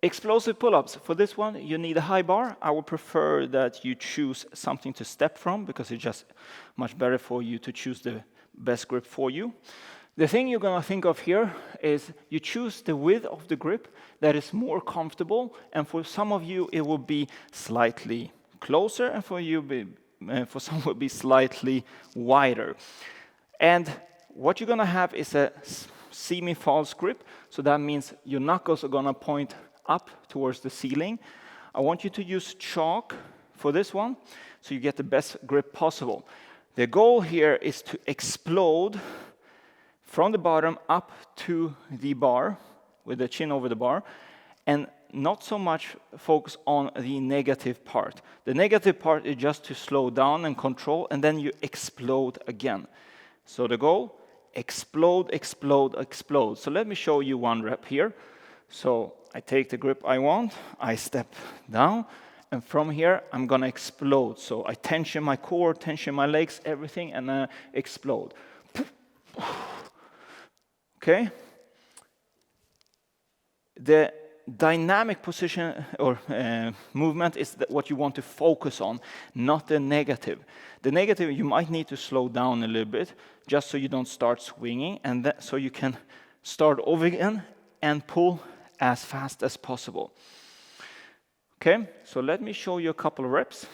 Explosive pull-ups. For this one, you need a high bar. I would prefer that you choose something to step from because it's just much better for you to choose the best grip for you. The thing you're going to think of here is you choose the width of the grip that is more comfortable, and for some of you it will be slightly closer, and for some it will be slightly wider. And what you're going to have is a semi-false grip, so that means your knuckles are going to point up towards the ceiling. I want you to use chalk for this one, so you get the best grip possible. The goal here is to explode from the bottom up to the bar, with the chin over the bar, and not so much focus on the negative part. The negative part is just to slow down and control, and then you explode again. So the goal, explode, explode, explode. So let me show you one rep here. So I take the grip I want, I step down, and from here I'm gonna explode. So I tension my core, tension my legs, everything, and explode. Okay? The dynamic position or movement is what you want to focus on, not the negative. The negative, you might need to slow down a little bit just so you don't start swinging, and so you can start over again and pull as fast as possible. Okay, so let me show you a couple of reps.